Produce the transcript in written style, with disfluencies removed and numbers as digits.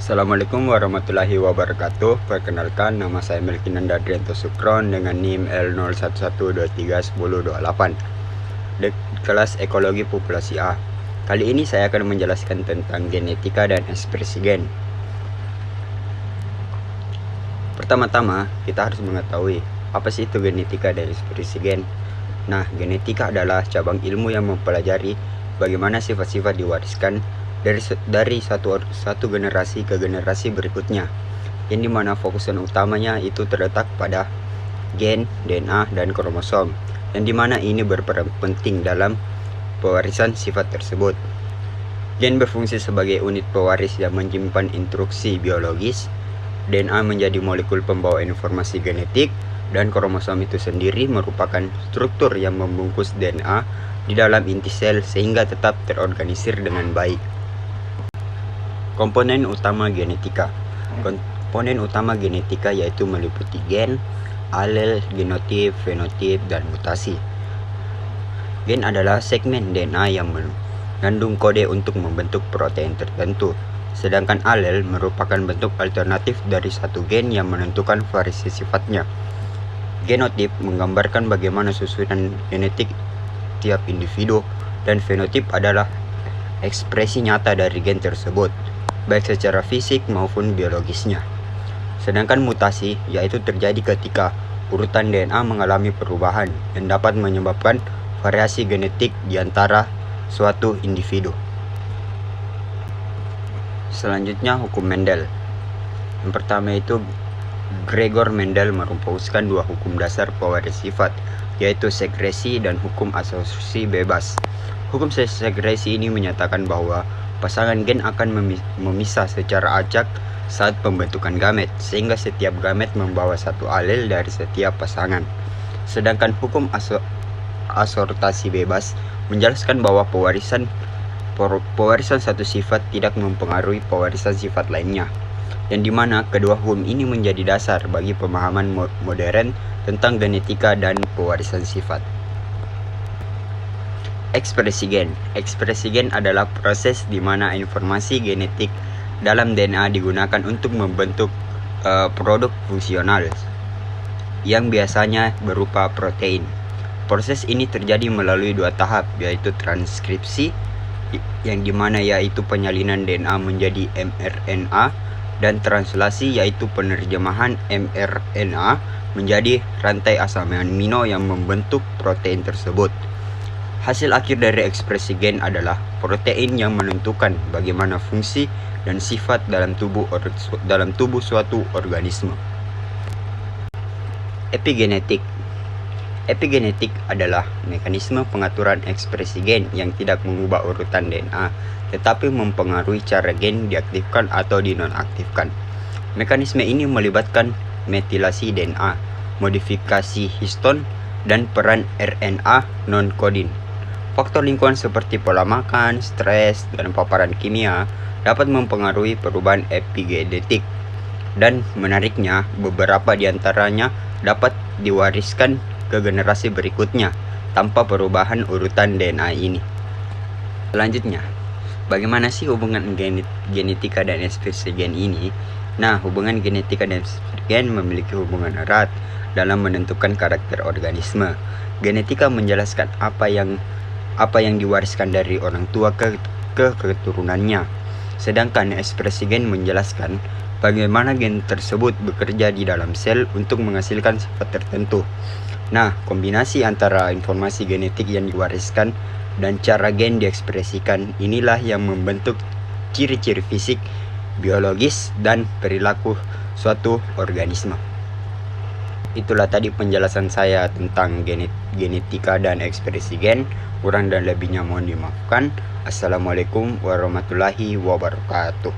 Assalamualaikum warahmatullahi wabarakatuh. Perkenalkan, nama saya Melkinanda Adrianto Sukron dengan NIM L01123108 di kelas Ekologi Populasi A. Kali ini saya akan menjelaskan tentang genetika dan ekspresi gen. Pertama-tama, kita harus mengetahui apa sih itu genetika dan ekspresi gen. Nah, genetika adalah cabang ilmu yang mempelajari bagaimana sifat-sifat diwariskan dari satu generasi ke generasi berikutnya, yang dimana fokusan utamanya itu terletak pada gen, DNA, dan kromosom, yang dimana ini berperan penting dalam pewarisan sifat tersebut. Gen berfungsi sebagai unit pewaris yang menyimpan instruksi biologis, DNA menjadi molekul pembawa informasi genetik, dan kromosom itu sendiri merupakan struktur yang membungkus DNA di dalam inti sel sehingga tetap terorganisir dengan baik. Komponen utama genetika. Komponen utama genetika yaitu meliputi gen, alel, genotip, fenotip, dan mutasi. Gen adalah segmen DNA yang mengandung kode untuk membentuk protein tertentu, sedangkan alel merupakan bentuk alternatif dari satu gen yang menentukan variasi sifatnya. Genotip menggambarkan bagaimana susunan genetik tiap individu, dan fenotip adalah ekspresi nyata dari gen tersebut, baik secara fisik maupun biologisnya. Sedangkan mutasi yaitu terjadi ketika urutan DNA mengalami perubahan yang dapat menyebabkan variasi genetik di antara suatu individu. Selanjutnya, hukum Mendel. Yang pertama itu Gregor Mendel merumuskan dua hukum dasar pewaris sifat, yaitu sekresi dan hukum asosiasi bebas. Hukum sekresi ini menyatakan bahwa pasangan gen akan memisah secara acak saat pembentukan gamet, sehingga setiap gamet membawa satu alel dari setiap pasangan. Sedangkan hukum asortasi bebas menjelaskan bahwa pewarisan satu sifat tidak mempengaruhi pewarisan sifat lainnya, yang dimana kedua hukum ini menjadi dasar bagi pemahaman modern tentang genetika dan pewarisan sifat. Ekspresi gen. Ekspresi gen adalah proses di mana informasi genetik dalam DNA digunakan untuk membentuk produk fungsional yang biasanya berupa protein. Proses ini terjadi melalui dua tahap, yaitu transkripsi, yang dimana yaitu penyalinan DNA menjadi mRNA, dan translasi yaitu penerjemahan mRNA menjadi rantai asam amino yang membentuk protein tersebut. Hasil akhir dari ekspresi gen adalah protein yang menentukan bagaimana fungsi dan sifat dalam tubuh suatu organisme. Epigenetik. Epigenetik adalah mekanisme pengaturan ekspresi gen yang tidak mengubah urutan DNA, tetapi mempengaruhi cara gen diaktifkan atau dinonaktifkan. Mekanisme ini melibatkan metilasi DNA, modifikasi histon, dan peran RNA non-kodin. Faktor lingkungan seperti pola makan, stres, dan paparan kimia dapat mempengaruhi perubahan epigenetik, dan menariknya, beberapa di antaranya dapat diwariskan ke generasi berikutnya tanpa perubahan urutan DNA ini. Selanjutnya, bagaimana sih hubungan genetika dan ekspresi gen ini? Nah, hubungan genetika dan ekspresi gen memiliki hubungan erat dalam menentukan karakter organisme. Genetika menjelaskan apa yang diwariskan dari orang tua ke keturunannya, sedangkan ekspresi gen menjelaskan bagaimana gen tersebut bekerja di dalam sel untuk menghasilkan sifat tertentu. Nah, kombinasi antara informasi genetik yang diwariskan dan cara gen diekspresikan inilah yang membentuk ciri-ciri fisik, biologis, dan perilaku suatu organisme. Itulah tadi penjelasan saya tentang genetika dan ekspresi gen. Kurang dan lebihnya mohon dimaafkan. Assalamualaikum warahmatullahi wabarakatuh.